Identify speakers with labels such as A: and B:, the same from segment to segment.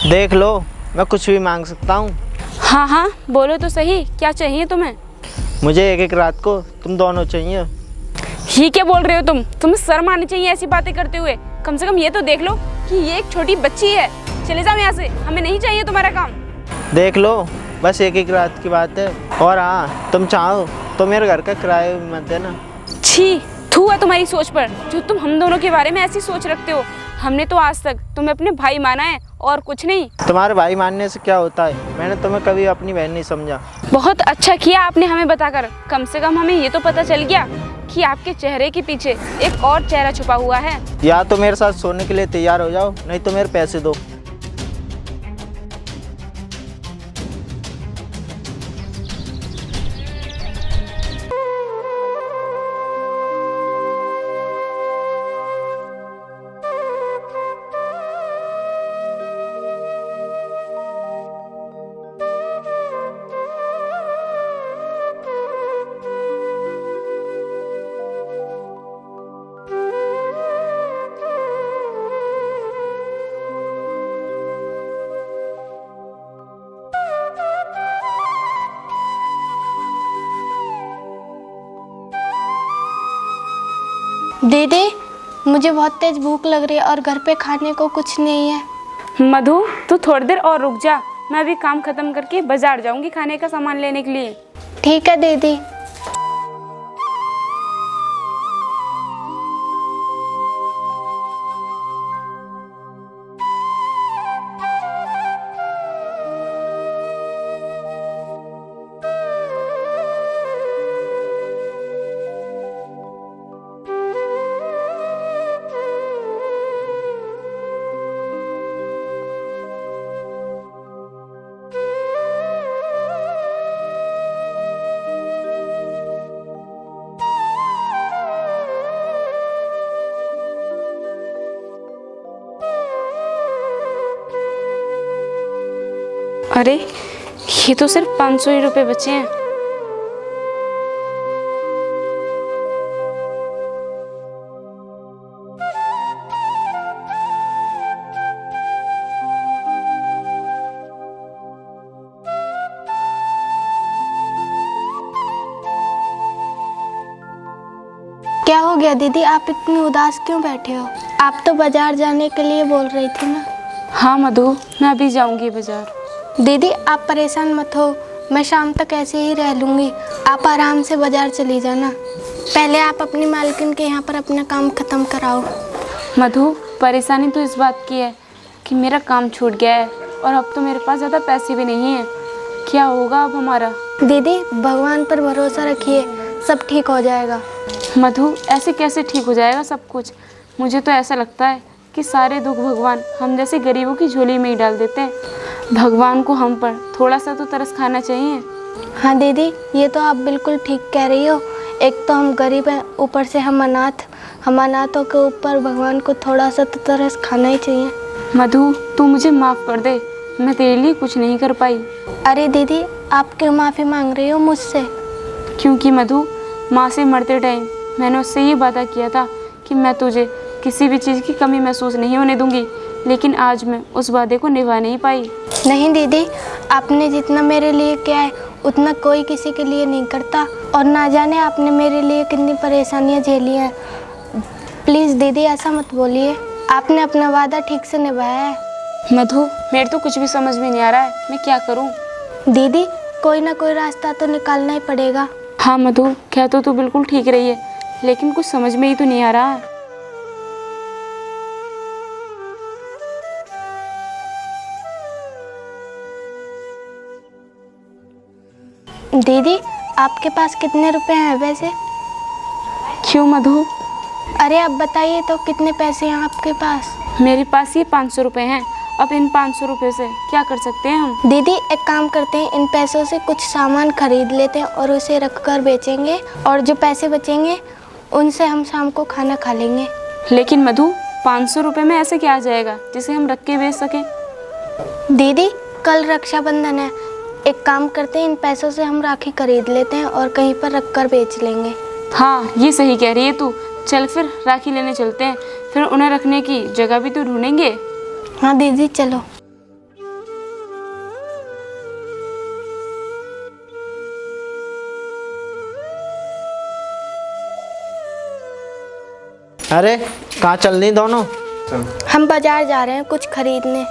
A: देख लो, मैं कुछ भी मांग सकता हूँ।
B: हाँ हाँ बोलो तो सही, क्या चाहिए तुम्हें?
A: मुझे एक एक रात को तुम दोनों चाहिए।
B: ये क्या बोल रहे हो तुम्हें शर्म आनी चाहिए ऐसी बातें करते हुए। कम से कम ये तो देख लो कि ये एक छोटी बच्ची है। चले जाओ यहाँ से, हमें नहीं चाहिए तुम्हारा काम।
A: देख लो, बस एक एक रात की बात है। और हाँ, तुम चाहो तो मेरे घर का किराया भी मत देना।
B: छी, थू है तुम्हारी सोच पर जो तुम हम दोनों के बारे में ऐसी सोच रखते हो। हमने तो आज तक तुम्हें अपने भाई माना है और कुछ नहीं।
A: तुम्हारे भाई मानने से क्या होता है? मैंने तुम्हें कभी अपनी बहन नहीं समझा।
B: बहुत अच्छा किया आपने हमें बताकर। कम से कम हमें ये तो पता चल गया कि आपके चेहरे के पीछे एक और चेहरा छुपा हुआ है।
A: या तो मेरे साथ सोने के लिए तैयार हो जाओ, नहीं तो मेरे पैसे दो।
C: दीदी, मुझे बहुत तेज भूख लग रही है और घर पे खाने को कुछ नहीं है।
B: मधु, तू थोड़ी देर और रुक जा। मैं अभी काम खत्म करके बाजार जाऊंगी खाने का सामान लेने के लिए।
C: ठीक है दीदी।
B: अरे, ये तो सिर्फ 500 ही रुपए बचे हैं।
C: क्या हो गया दीदी, आप इतनी उदास क्यों बैठे हो? आप तो बाजार जाने के लिए बोल रही थी ना।
B: हाँ मधु, मैं अभी जाऊंगी बाजार।
C: दीदी आप परेशान मत हो, मैं शाम तक ऐसे ही रह लूँगी। आप आराम से बाजार चली जाना। पहले आप अपनी मालकिन के यहाँ पर अपना काम ख़त्म कराओ।
B: मधु, परेशानी तो इस बात की है कि मेरा काम छूट गया है और अब तो मेरे पास ज़्यादा पैसे भी नहीं हैं। क्या होगा अब हमारा?
C: दीदी भगवान पर भरोसा रखिए, सब ठीक हो जाएगा।
B: मधु, ऐसे कैसे ठीक हो जाएगा सब कुछ? मुझे तो ऐसा लगता है कि सारे दुख भगवान हम जैसे गरीबों की झोली में ही डाल देते हैं। भगवान को हम पर थोड़ा सा तो तरस खाना चाहिए।
C: हाँ दीदी, ये तो आप बिल्कुल ठीक कह रही हो। एक तो हम गरीब हैं, ऊपर से हम अनाथों के ऊपर भगवान को थोड़ा सा तो तरस खाना ही चाहिए।
B: मधु, तू मुझे माफ़ कर दे, मैं तेरे लिए कुछ नहीं कर पाई।
C: अरे दीदी, आप क्यों माफ़ी मांग रही हो मुझसे?
B: क्योंकि मधु, माँ से मरते टाइम मैंने उससे ये वादा किया था कि मैं तुझे किसी भी चीज़ की कमी महसूस नहीं होने दूंगी, लेकिन आज मैं उस वादे को निभा नहीं पाई।
C: नहीं दीदी, आपने जितना मेरे लिए किया है उतना कोई किसी के लिए नहीं करता, और ना जाने आपने मेरे लिए कितनी परेशानियां झेली हैं। प्लीज़ दीदी ऐसा मत बोलिए, आपने अपना वादा ठीक से निभाया है।
B: मधु, मेरे तो कुछ भी समझ में नहीं आ रहा है, मैं क्या करूं?
C: दीदी कोई ना कोई रास्ता तो निकालना ही पड़ेगा।
B: हाँ मधु, कह तो तू बिल्कुल ठीक रही है, लेकिन कुछ समझ में ही तो नहीं आ रहा है।
C: दीदी आपके पास कितने रुपए हैं वैसे?
B: क्यों मधु?
C: अरे आप बताइए तो, कितने पैसे हैं आपके पास?
B: मेरे पास ये 500 रुपये हैं। अब इन 500 रुपये से क्या कर सकते हैं हम?
C: दीदी एक काम करते हैं, इन पैसों से कुछ सामान खरीद लेते हैं और उसे रख कर बेचेंगे, और जो पैसे बचेंगे उनसे हम शाम को खाना खा लेंगे।
B: लेकिन मधु, 500 रुपये में ऐसे क्या आ जाएगा जिसे हम रख के बेच सकें?
C: दीदी कल रक्षाबंधन है, एक काम करते हैं, इन पैसों से हम राखी खरीद लेते हैं और कहीं पर रख कर बेच लेंगे।
B: हाँ, ये सही कह रही है तू। चल फिर राखी लेने चलते हैं, फिर उन्हें रखने की जगह भी तो ढूंढेंगे।
C: हाँ दीदी चलो।
A: अरे कहाँ चल रही दोनों?
C: हम बाजार जा रहे हैं कुछ खरीदने।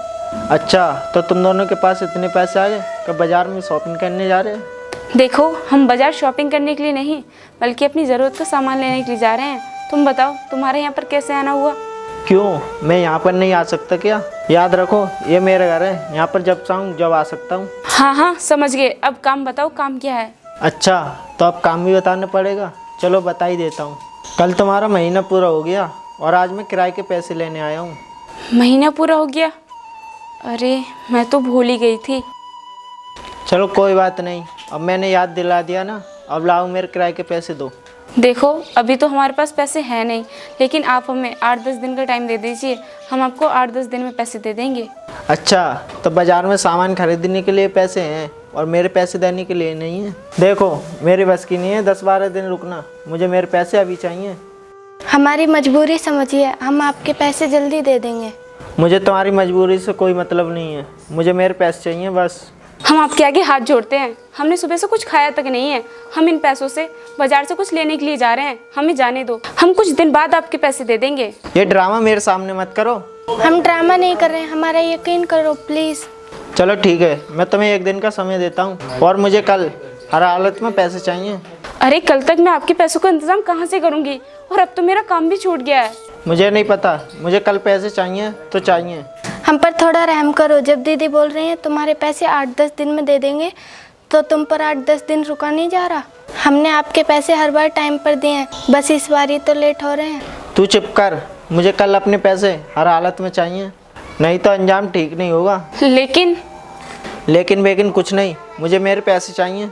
A: अच्छा, तो तुम दोनों के पास इतने पैसे आ गए कि बाजार में शॉपिंग करने जा रहे हैं?
B: देखो, हम बाजार शॉपिंग करने के लिए नहीं बल्कि अपनी ज़रूरत का सामान लेने के लिए जा रहे हैं। तुम बताओ, तुम्हारे यहाँ पर कैसे आना हुआ?
A: क्यों, मैं यहाँ पर नहीं आ सकता क्या? याद रखो, ये मेरा घर है, यहाँ पर जब चाहूँ जब आ सकता हूँ।
B: हाँ हाँ, समझ गए। अब काम बताओ, काम क्या है?
A: अच्छा, तो अब काम भी बताना पड़ेगा। चलो बता ही देता हूँ। कल तुम्हारा महीना पूरा हो गया और आज मैं किराए के पैसे लेने आया हूँ।
B: महीना पूरा हो गया? अरे, मैं तो भूल ही गई थी।
A: चलो कोई बात नहीं, अब मैंने याद दिला दिया ना। अब लाओ, मेरे किराए के पैसे दो।
B: देखो, अभी तो हमारे पास पैसे हैं नहीं, लेकिन आप हमें 8-10 दिन का टाइम दे दीजिए। हम आपको 8-10 दिन में पैसे दे देंगे।
A: अच्छा, तो बाज़ार में सामान खरीदने के लिए पैसे हैं और मेरे पैसे देने के लिए नहीं है? देखो, मेरी बस की नहीं है 10-12 दिन रुकना। मुझे मेरे पैसे अभी चाहिए।
C: हमारी मजबूरी समझिए, हम आपके पैसे जल्दी दे देंगे।
A: मुझे तुम्हारी मजबूरी से कोई मतलब नहीं है, मुझे मेरे पैसे चाहिए बस।
B: हम आपके आगे हाथ जोड़ते हैं। हमने सुबह से कुछ खाया तक नहीं है। हम इन पैसों से बाजार से कुछ लेने के लिए जा रहे हैं। हमें जाने दो, हम कुछ दिन बाद आपके पैसे दे देंगे।
A: ये ड्रामा मेरे सामने मत करो।
C: हम ड्रामा नहीं कर रहे हैं, हमारा यकीन करो प्लीज़।
A: चलो ठीक है, मैं तुम्हें 1 दिन का समय देता हूँ और मुझे कल हर हालत में पैसे चाहिए।
B: अरे, कल तक मैं आपके पैसों का इंतजाम कहाँ से करूँगी? और अब तो मेरा काम भी छूट गया है।
A: मुझे नहीं पता, मुझे कल पैसे चाहिए तो चाहिए।
C: हम पर थोड़ा रहम करो। जब दीदी बोल रही हैं तुम्हारे पैसे 8-10 दिन में दे देंगे, तो तुम पर 8-10 दिन रुका नहीं जा रहा। हमने आपके पैसे हर बार टाइम पर दिए हैं, बस इस बार ही तो लेट हो रहे हैं।
A: तू चुप कर, मुझे कल अपने पैसे हर हालत में चाहिए, नहीं तो अंजाम ठीक नहीं होगा। लेकिन कुछ नहीं, मुझे मेरे पैसे चाहिए।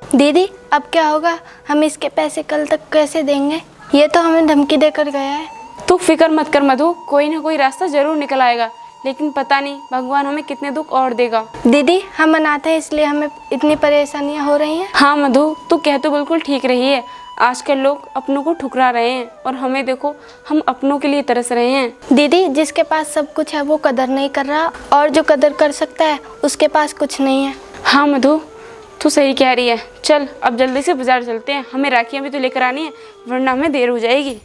C: दीदी, अब क्या होगा? हम इसके पैसे कल तक कैसे देंगे? ये तो हमें धमकी देकर गया है।
B: तू फिक्र मत कर मधु, कोई ना कोई रास्ता जरूर निकल आएगा। लेकिन पता नहीं भगवान हमें कितने दुख और देगा।
C: दीदी, हम अनाथ हैं, इसलिए हमें इतनी परेशानियां हो रही हैं।
B: हाँ मधु, तू कह तो बिल्कुल ठीक रही है। आजकल लोग अपनों को ठुकरा रहे हैं और हमें देखो, हम अपनों के लिए तरस रहे हैं।
C: दीदी, जिसके पास सब कुछ है वो कदर नहीं कर रहा, और जो कदर कर सकता है उसके पास कुछ नहीं है।
B: हाँ मधु, तू सही कह रही है। चल अब जल्दी से बाजार चलते हैं, हमें राखियाँ भी तो लेकर आनी है, वरना हमें देर हो जाएगी।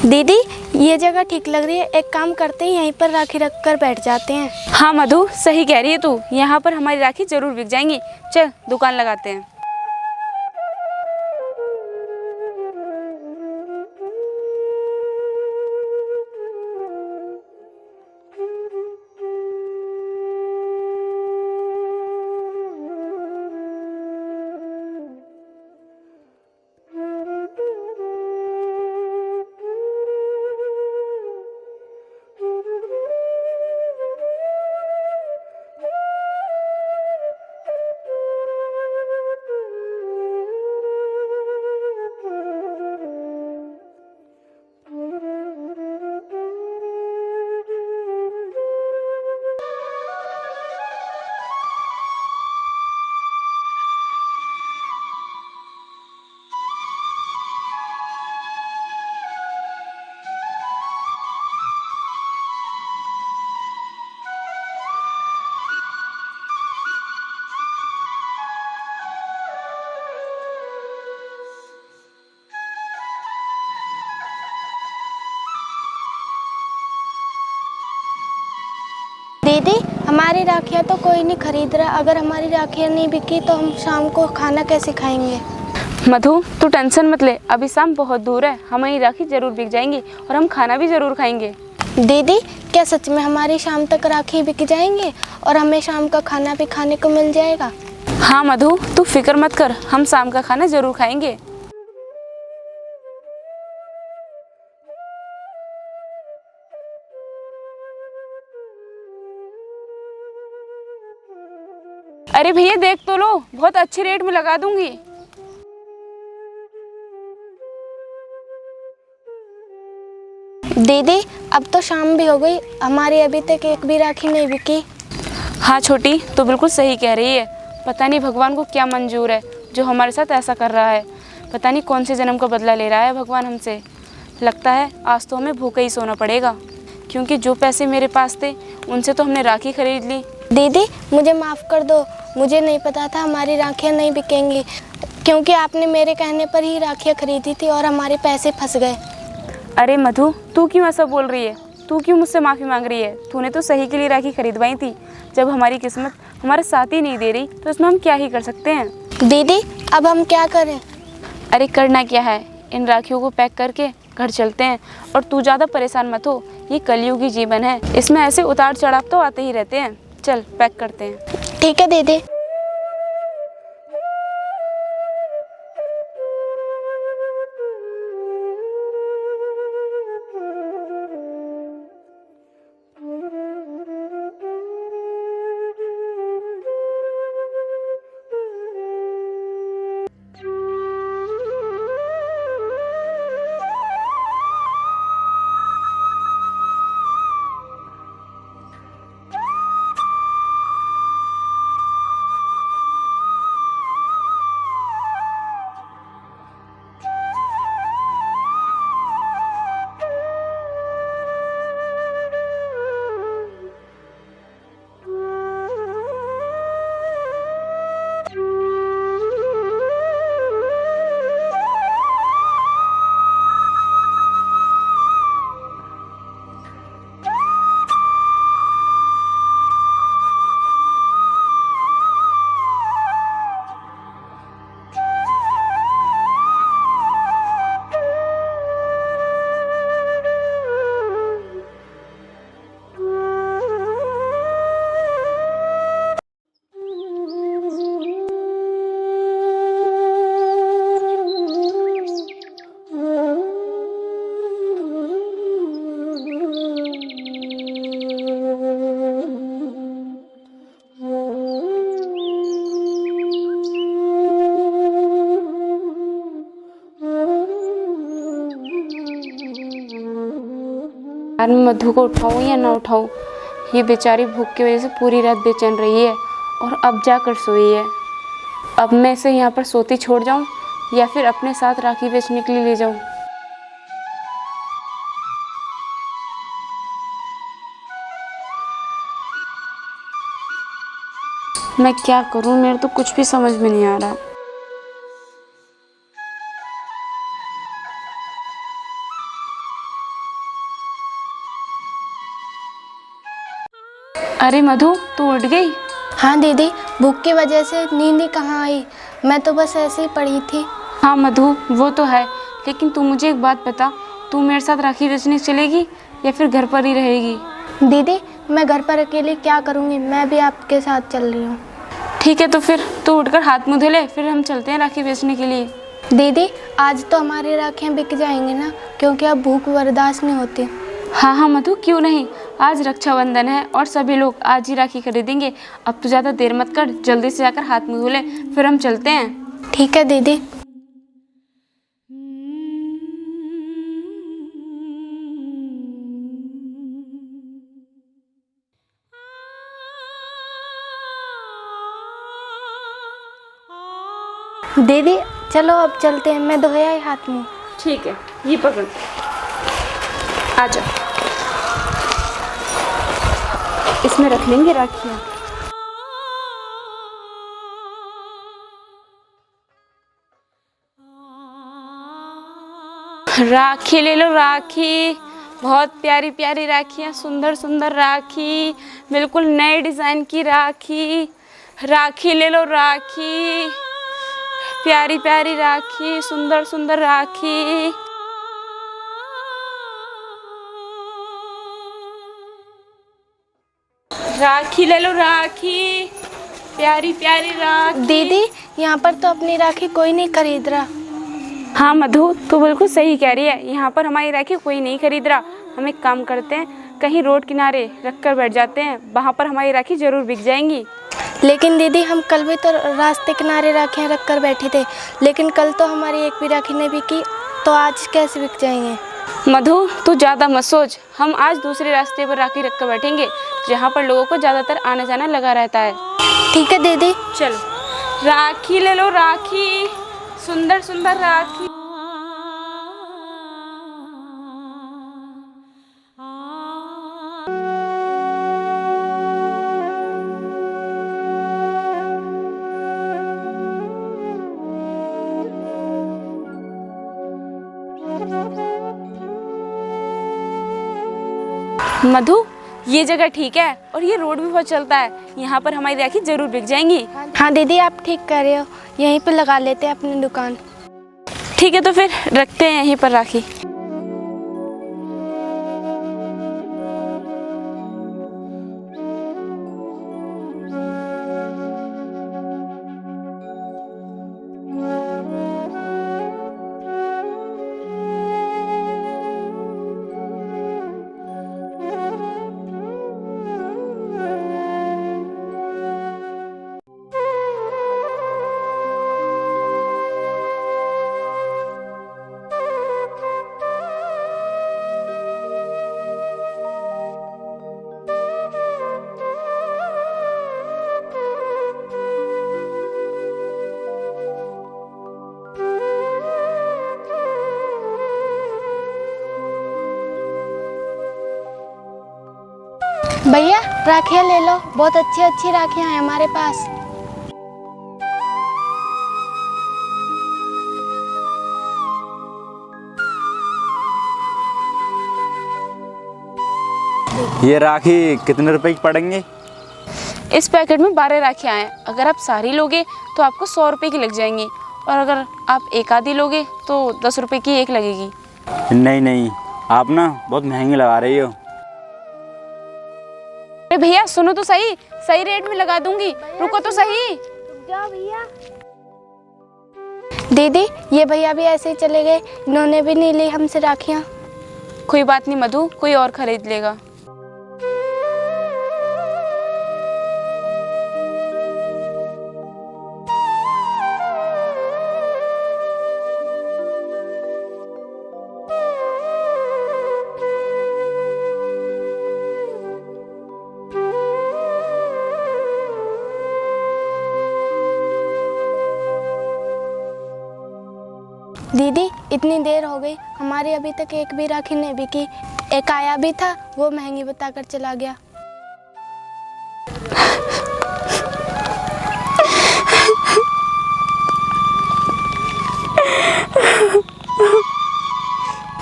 C: दीदी, ये जगह ठीक लग रही है, एक काम करते हैं, यहीं पर राखी रख कर बैठ जाते हैं।
B: हाँ मधु, सही कह रही है तू, यहाँ पर हमारी राखी जरूर बिक जाएंगी। चल दुकान लगाते हैं।
C: दीदी, हमारी राखियाँ तो कोई नहीं खरीद रहा। अगर हमारी राखियाँ नहीं बिकी तो हम शाम को खाना कैसे खाएंगे?
B: मधु, तू टेंशन मत ले, अभी शाम बहुत दूर है, हमारी राखी जरूर बिक जाएंगी और हम खाना भी जरूर खाएंगे।
C: दीदी, क्या सच में हमारी शाम तक राखी बिक जाएंगे और हमें शाम का खाना भी खाने को मिल जाएगा?
B: हाँ मधु, तू फिक्र मत कर, हम शाम का खाना जरूर खाएंगे। अरे भैया देख तो लो, बहुत अच्छे रेट में लगा दूंगी।
C: दीदी अब तो शाम भी हो गई, हमारी अभी तक एक भी राखी नहीं बिकी।
B: हाँ छोटी, तो बिल्कुल सही कह रही है। पता नहीं भगवान को क्या मंजूर है जो हमारे साथ ऐसा कर रहा है। पता नहीं कौन से जन्म का बदला ले रहा है भगवान हमसे। लगता है आज तो हमें भूखे ही सोना पड़ेगा, क्योंकि जो पैसे मेरे पास थे उनसे तो हमने राखी खरीद ली।
C: दीदी मुझे माफ़ कर दो, मुझे नहीं पता था हमारी राखियाँ नहीं बिकेंगी, क्योंकि आपने मेरे कहने पर ही राखियाँ खरीदी थी और हमारे पैसे फंस गए।
B: अरे मधु, तू क्यों ऐसा बोल रही है? तू क्यों मुझसे माफ़ी मांग रही है? तूने तो सही के लिए राखी खरीदवाई थी। जब हमारी किस्मत हमारा साथ ही नहीं दे रही तो इसमें हम क्या ही कर सकते हैं।
C: दीदी अब हम क्या करें?
B: अरे करना क्या है, इन राखियों को पैक करके घर चलते हैं। और तू ज़्यादा परेशान मत हो, ये कलयुगी जीवन है, इसमें ऐसे उतार चढ़ाव तो आते ही रहते हैं। चल पैक करते हैं।
C: ठीक है दीदी।
B: यार मैं मधु को उठाऊँ या ना उठाऊँ? ये बेचारी भूख की वजह से पूरी रात बेचैन रही है और अब जाकर सोई है। अब मैं इसे यहाँ पर सोती छोड़ जाऊँ या फिर अपने साथ राखी बेचने के लिए ले जाऊँ? मैं क्या करूँ, मेरे तो कुछ भी समझ में नहीं आ रहा। अरे मधु, तू उठ गई?
C: हाँ दीदी, भूख की वजह से नींद ही कहाँ आई, मैं तो बस ऐसे ही पड़ी थी।
B: हाँ मधु, वो तो है, लेकिन तू मुझे एक बात बता, तू मेरे साथ राखी बेचने चलेगी या फिर घर पर ही रहेगी?
C: दीदी मैं घर पर अकेले क्या करूँगी, मैं भी आपके साथ चल रही हूँ।
B: ठीक है, तो फिर तू उठकर हाथ मुँह धो ले, फिर हम चलते हैं राखी बेचने के लिए।
C: दीदी आज तो हमारी राखियाँ बिक जाएंगी ना, क्योंकि अब भूख बर्दाश्त नहीं होती।
B: हाँ हाँ मधु, क्यों नहीं, आज रक्षाबंधन है और सभी लोग आज ही राखी खरीदेंगे। अब तो ज़्यादा देर मत कर, जल्दी से जाकर हाथ मुँह धो ले, फिर हम चलते हैं।
C: ठीक है दीदी। दीदी चलो अब चलते हैं, मैं धोया ही हाथ मुँह।
B: ठीक है, ये पकड़, आ जा, इसमें रख लेंगे राखियाँ। राखी ले लो, राखी, बहुत प्यारी प्यारी राखियाँ, सुंदर सुंदर राखी, बिल्कुल नए डिज़ाइन की राखी। राखी ले लो, राखी, प्यारी प्यारी राखी, सुंदर सुंदर राखी। राखी ले लो, राखी, प्यारी प्यारी राखी।
C: दीदी यहाँ पर तो अपनी राखी कोई नहीं खरीद रहा।
B: हाँ मधु, तू बिल्कुल सही कह रही है, यहाँ पर हमारी राखी कोई नहीं खरीद रहा। हम एक काम करते हैं, कहीं रोड किनारे रख कर बैठ जाते हैं, वहाँ पर हमारी राखी ज़रूर बिक जाएंगी।
C: लेकिन दीदी हम कल भी तो रास्ते किनारे राखियाँ रख कर बैठे थे, लेकिन कल तो हमारी एक भी राखी नहीं बिकी, तो आज कैसे बिक जाएंगे?
B: मधु तू ज़्यादा मत सोच, हम आज दूसरे रास्ते पर राखी रख कर बैठेंगे जहाँ पर लोगों को ज़्यादातर आना जाना लगा रहता है।
C: ठीक है दीदी।
B: चलो राखी ले लो, राखी, सुंदर सुंदर राखी। मधु ये जगह ठीक है और ये रोड भी बहुत चलता है, यहाँ पर हमारी राखी जरूर बिक जाएंगी।
C: हाँ दीदी आप ठीक कर रहे हो, यहीं पे लगा लेते हैं अपनी दुकान।
B: ठीक है तो फिर रखते हैं यहीं पर राखी।
C: भैया राखियाँ ले लो, बहुत अच्छी अच्छी राखियाँ हैं हमारे पास।
D: ये राखी कितने रुपए की पड़ेंगे?
B: इस पैकेट में 12 राखियाँ हैं। अगर आप सारी लोगे तो आपको 100 रुपये की लग जाएंगी, और अगर आप एक आधी लोगे तो 10 रुपये की एक लगेगी।
D: नहीं नहीं, आप ना बहुत महंगी लगा रही हो।
B: अरे भैया सुनो तो सही, सही रेट में लगा दूंगी, रुको तो सही।
C: जाओ भैया। दीदी ये भैया भी ऐसे ही चले गए, इन्होंने भी नहीं ली हमसे राखियाँ।
B: कोई बात नहीं मधु, कोई और खरीद लेगा।
C: दीदी इतनी देर हो गई, हमारी अभी तक एक भी राखी नहीं बिकी। एक आया भी था, वो महंगी बताकर चला गया।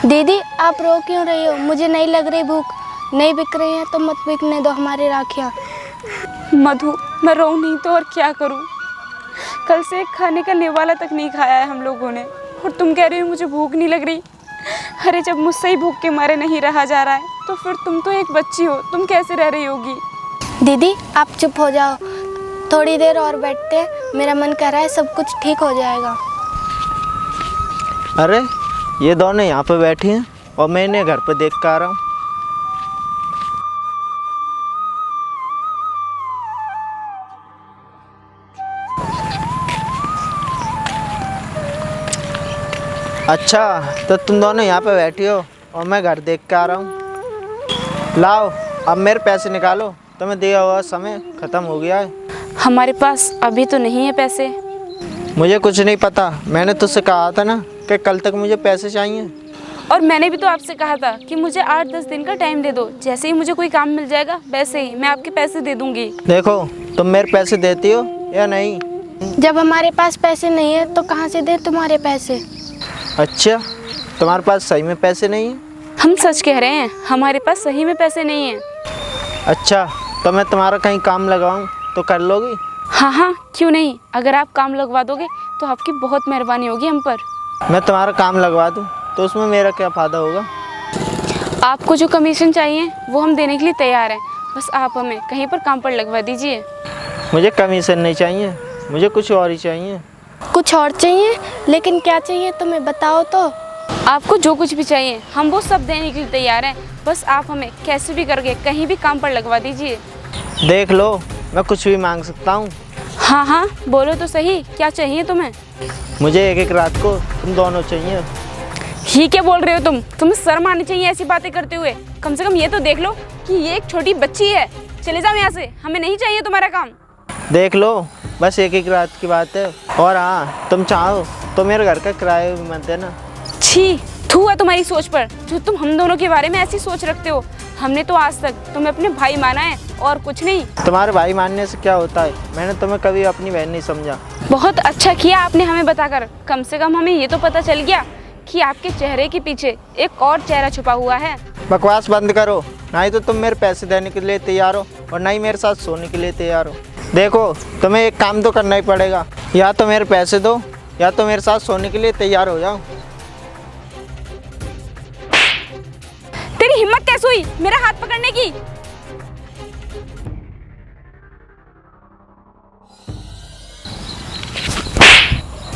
C: दीदी आप रो क्यों रही हो? मुझे नहीं लग रही भूख। नहीं बिक रही है तो मत बिकने दो हमारी राखियाँ।
B: मधु मैं रो नहीं तो और क्या करूं? कल से खाने का निवाला तक नहीं खाया है हम लोगों ने, और तुम कह रही हो मुझे भूख नहीं लग रही। अरे जब मुझसे ही भूख के मारे नहीं रहा जा रहा है तो फिर तुम तो एक बच्ची हो, तुम कैसे रह रही होगी?
C: दीदी आप चुप हो जाओ, थोड़ी देर और बैठते हैं, मेरा मन कर रहा है सब कुछ ठीक हो जाएगा।
A: अरे ये दोनों यहाँ पे बैठी हैं और मैं इन्हें घर पे देख कर आ रहा हूँ। अच्छा तो तुम दोनों यहाँ पे बैठी हो और मैं घर देख के आ रहा हूँ। लाओ अब मेरे पैसे निकालो, तुम्हें दिया हुआ समय ख़त्म हो गया है।
B: हमारे पास अभी तो नहीं है पैसे।
A: मुझे कुछ नहीं पता, मैंने तुझसे कहा था ना कि कल तक मुझे पैसे चाहिए।
B: और मैंने भी तो आपसे कहा था कि मुझे 8-10 दिन का टाइम दे दो, जैसे ही मुझे कोई काम मिल जाएगा वैसे ही मैं आपके पैसे दे दूंगी।
A: देखो तुम मेरे पैसे देती हो या नहीं?
C: जब हमारे पास पैसे नहीं है तो कहाँ से दें तुम्हारे पैसे?
A: अच्छा तुम्हारे पास सही में पैसे नहीं हैं?
B: हम सच कह रहे हैं, हमारे पास सही में पैसे नहीं हैं।
A: अच्छा तो मैं तुम्हारा कहीं काम लगाऊं तो कर लोगी?
B: हाँ हाँ क्यों नहीं, अगर आप काम लगवा दोगे तो आपकी बहुत मेहरबानी होगी हम पर।
A: मैं तुम्हारा काम लगवा दूं तो उसमें मेरा क्या फ़ायदा होगा?
B: आपको जो कमीशन चाहिए वो हम देने के लिए तैयार हैं, बस आप हमें कहीं पर काम पर लगवा दीजिए।
A: मुझे कमीशन नहीं चाहिए, मुझे कुछ और ही चाहिए।
C: कुछ और चाहिए? लेकिन क्या चाहिए तुम्हें बताओ तो।
B: आपको जो कुछ भी चाहिए हम वो सब देने के लिए तैयार हैं, बस आप हमें कैसे भी करके कहीं भी काम पर लगवा दीजिए।
A: देख लो मैं कुछ भी मांग सकता हूँ।
B: हाँ हाँ बोलो तो सही, क्या चाहिए तुम्हें?
A: मुझे एक एक रात को तुम दोनों चाहिए।
B: ये क्या बोल रहे हो तुम? तुम्हें शर्म आनी चाहिए ऐसी बातें करते हुए। कम से कम ये तो देख लो कि ये एक छोटी बच्ची है। चले जाओ यहाँ से, हमें नहीं चाहिए तुम्हारा काम।
A: देख लो, बस एक एक रात की बात है। और हाँ, तुम चाहो तो मेरे घर का किराया भी मत देना।
B: छी, थू है तुम्हारी सोच पर, जो तुम हम दोनों के बारे में ऐसी सोच रखते हो। हमने तो आज तक तुम्हें अपने भाई माना है और कुछ नहीं।
A: तुम्हारे भाई मानने से क्या होता है? मैंने तुम्हें कभी अपनी बहन नहीं समझा।
B: बहुत अच्छा किया आपने हमें बताकर। कम से कम हमें ये तो पता चल गया कि आपके चेहरे के पीछे एक और चेहरा छुपा हुआ है।
A: बकवास बंद करो, ना ही तो तुम मेरे पैसे देने के लिए तैयार हो और ना ही मेरे साथ सोने के लिए तैयार हो। देखो, तुम्हें एक काम तो करना ही पड़ेगा, या तो मेरे पैसे दो या तो मेरे साथ सोने के लिए तैयार हो जाओ।
B: तेरी हिम्मत कैसे हुई मेरा हाथ पकड़ने की?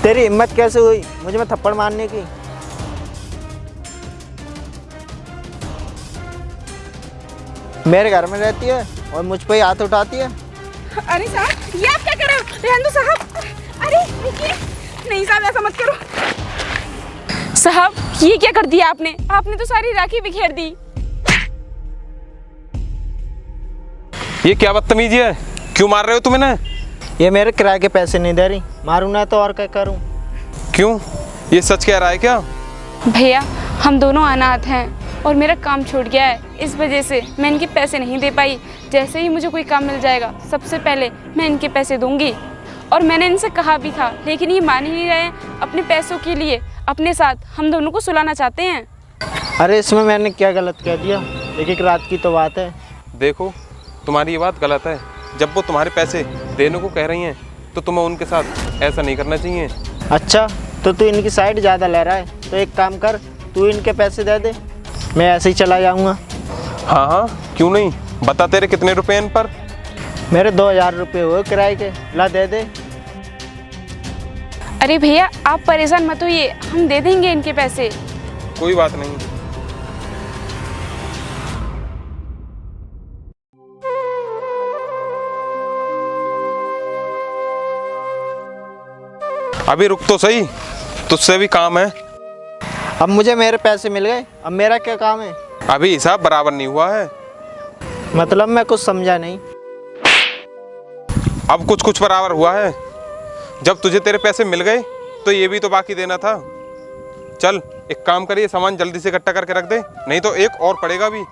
A: तेरी हिम्मत कैसे हुई मुझे में थप्पड़ मारने की? मेरे घर में रहती है और मुझ पे ही हाथ उठाती है।
B: अरे साहब, ये आप क्या कर रहे हो? रहने दो साहब। अरे रुकिए। नहीं साहब, ऐसा मत करो साहब। ये क्या कर दिया आपने? आपने तो सारी राखी बिखेर दी।
E: ये क्या बदतमीजी है? क्यों मार रहे हो तुम इन्हें?
A: ये मेरे किराए के पैसे नहीं दे रही, मारूं ना तो और क्या करूं?
E: क्यों, ये सच कह रहा है क्या?
B: भैया, हम दोनों अनाथ हैं और मेरा काम छूट गया है। इस वजह से मैं इनके पैसे नहीं दे पाई। जैसे ही मुझे कोई काम मिल जाएगा, सबसे पहले मैं इनके पैसे दूंगी। और मैंने इनसे कहा भी था, लेकिन ये मान ही नहीं रहे हैं। अपने पैसों के लिए अपने साथ हम दोनों को सुलाना चाहते हैं।
A: अरे इसमें मैंने क्या गलत कह दिया? एक एक रात की तो बात है।
E: देखो, तुम्हारी ये बात गलत है। जब वो तुम्हारे पैसे देने को कह रही हैं तो तुम्हें उनके साथ ऐसा नहीं करना चाहिए।
A: अच्छा, तो तू इनकी साइड ज़्यादा ले रहा है, तो एक काम कर, तू इनके पैसे दे दे, मैं ऐसे ही चला जाऊँगा।
E: हाँ हाँ, क्यों नहीं। बता, तेरे कितने रुपए इन पर?
A: मेरे 2000 रुपये हुए किराए के, ला दे दे।
B: अरे भैया, आप परेशान मत होइए, हम दे देंगे इनके पैसे।
E: कोई बात नहीं। अभी रुक तो सही, तुझसे भी काम है।
A: अब मुझे मेरे पैसे मिल गए, अब मेरा क्या काम है?
E: अभी हिसाब बराबर नहीं हुआ है।
A: मतलब मैं कुछ समझा नहीं।
E: अब कुछ कुछ बराबर हुआ है। जब तुझे तेरे पैसे मिल गए तो ये भी तो बाकी देना था। चल एक काम करिए, सामान जल्दी से इकट्ठा करके रख दे, नहीं तो एक और पड़ेगा भी।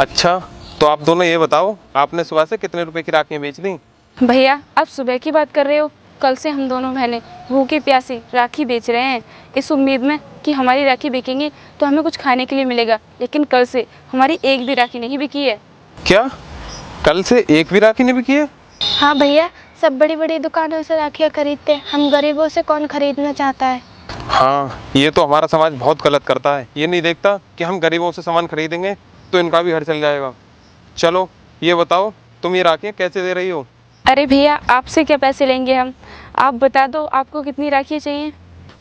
E: अच्छा, तो आप दोनों ये बताओ, आपने सुबह से कितने रुपए की राखियाँ बेच दी?
B: भैया, आप सुबह की बात कर रहे हो? कल से हम दोनों बहनें भूखी प्यासी राखी बेच रहे हैं, इस उम्मीद में कि हमारी राखी बिकेंगी तो हमें कुछ खाने के लिए मिलेगा। लेकिन कल से हमारी एक भी राखी नहीं बिकी है।
E: क्या, कल से एक भी राखी नहीं बिकी है?
C: हाँ भैया, सब बड़ी बड़ी दुकानों से राखियाँ खरीदते हैं, हम गरीबों से कौन खरीदना चाहता है।
E: हाँ, ये तो हमारा समाज बहुत गलत करता है। ये नहीं देखता कि हम गरीबों से सामान खरीदेंगे तो इनका भी घर चल जाएगा। चलो ये बताओ, तुम ये राखियाँ कैसे दे रही हो?
B: अरे भैया, आपसे क्या पैसे लेंगे हम? आप बता दो, आपको कितनी राखियाँ चाहिए?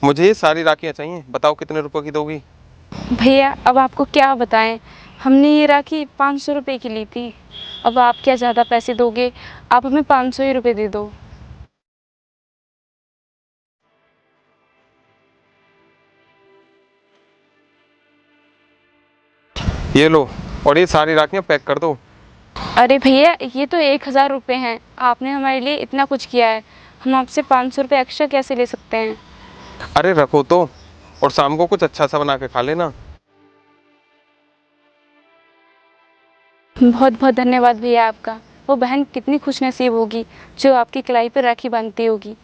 E: मुझे ये सारी राखियाँ चाहिए, बताओ कितने रुपए की दोगी?
B: भैया, अब आपको क्या बताएं, हमने ये राखी 500 रुपये की ली थी। अब आप क्या ज़्यादा पैसे दोगे? आप हमें 500 ही रुपये दे दो।
E: ये लो, और ये सारी राखियाँ पैक कर दो।
B: अरे भैया, ये तो 1000 रुपये हैं। आपने हमारे लिए इतना कुछ किया है, हम आपसे 500 रुपये एक्स्ट्रा कैसे ले सकते हैं?
E: अरे रखो तो, और शाम को कुछ अच्छा सा बना के खा लेना।
B: बहुत बहुत धन्यवाद भैया आपका। वो बहन कितनी खुश नसीब होगी जो आपकी कलाई पर राखी बांधती होगी।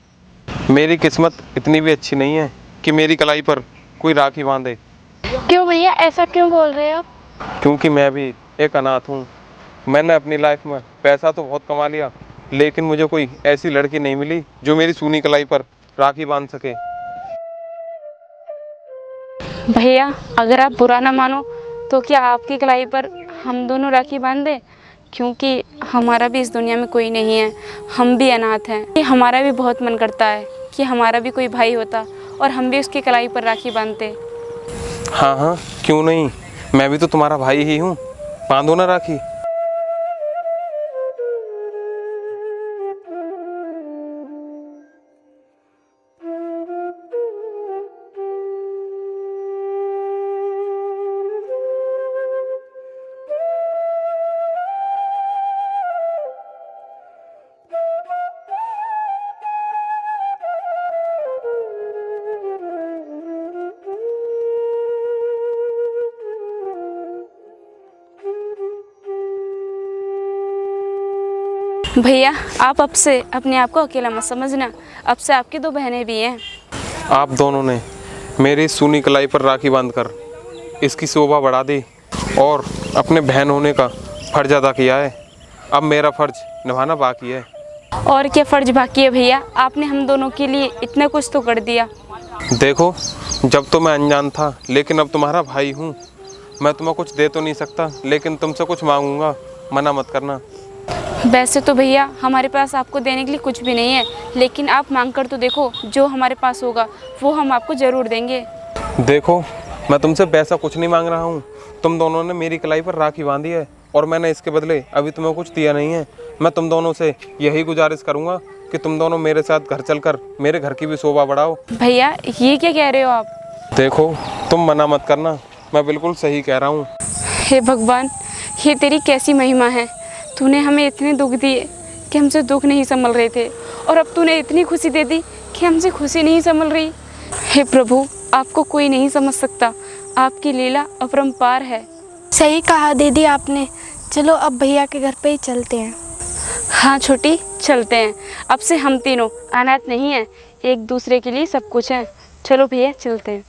E: मेरी किस्मत इतनी भी अच्छी नहीं है कि मेरी कलाई पर कोई राखी बांधे।
C: क्यों भैया, ऐसा क्यों बोल रहे हो आप?
E: क्योंकि मैं भी एक अनाथ हूँ। मैंने अपनी लाइफ में पैसा तो बहुत कमा लिया, लेकिन मुझे कोई ऐसी लड़की नहीं मिली जो मेरी सूनी कलाई पर राखी बांध सके।
B: भैया, अगर आप बुरा ना मानो तो क्या आपकी कलाई पर हम दोनों राखी बांध दें? क्योंकि हमारा भी इस दुनिया में कोई नहीं है, हम भी अनाथ हैं। हमारा भी बहुत मन करता है कि हमारा भी कोई भाई होता और हम भी उसकी कलाई पर राखी बांधते।
E: हाँ हाँ, क्यों नहीं, मैं भी तो तुम्हारा भाई ही हूँ, बांधो ना राखी।
B: भैया आप अब से अपने आप को अकेला मत समझना, अब से आपकी 2 बहनें भी हैं।
E: आप दोनों ने मेरी सूनी कलाई पर राखी बांधकर इसकी शोभा बढ़ा दी और अपने बहन होने का फर्ज अदा किया है। अब मेरा फर्ज निभाना बाकी है।
B: और क्या फ़र्ज बाकी है भैया, आपने हम दोनों के लिए इतना कुछ तो कर दिया।
E: देखो, जब तो मैं अनजान था, लेकिन अब तुम्हारा भाई हूँ। मैं तुम्हें कुछ दे तो नहीं सकता, लेकिन तुमसे कुछ मांगूंगा, मना मत करना।
B: वैसे तो भैया हमारे पास आपको देने के लिए कुछ भी नहीं है, लेकिन आप मांग कर तो देखो, जो हमारे पास होगा वो हम आपको ज़रूर देंगे।
E: देखो, मैं तुमसे पैसा कुछ नहीं मांग रहा हूँ। तुम दोनों ने मेरी कलाई पर राखी बांधी है और मैंने इसके बदले अभी तुम्हें कुछ दिया नहीं है। मैं तुम दोनों से यही गुजारिश करूँगा कि तुम दोनों मेरे साथ घर चलकर मेरे घर की भी शोभा बढ़ाओ।
B: भैया ये क्या कह रहे हो आप?
E: देखो, तुम मना मत करना, मैं बिल्कुल सही कह रहा हूँ।
B: हे भगवान, ये तेरी कैसी महिमा है। तूने हमें इतने दुख दिए कि हमसे दुख नहीं संभल रहे थे, और अब तूने इतनी खुशी दे दी कि हमसे खुशी नहीं संभल रही। हे प्रभु, आपको कोई नहीं समझ सकता, आपकी लीला अपरंपार है।
C: सही कहा दीदी आपने। चलो अब भैया के घर पे ही चलते हैं।
B: हाँ छोटी, चलते हैं। अब से हम तीनों अनाथ नहीं हैं, एक दूसरे के लिए सब कुछ है। चलो भैया चलते हैं।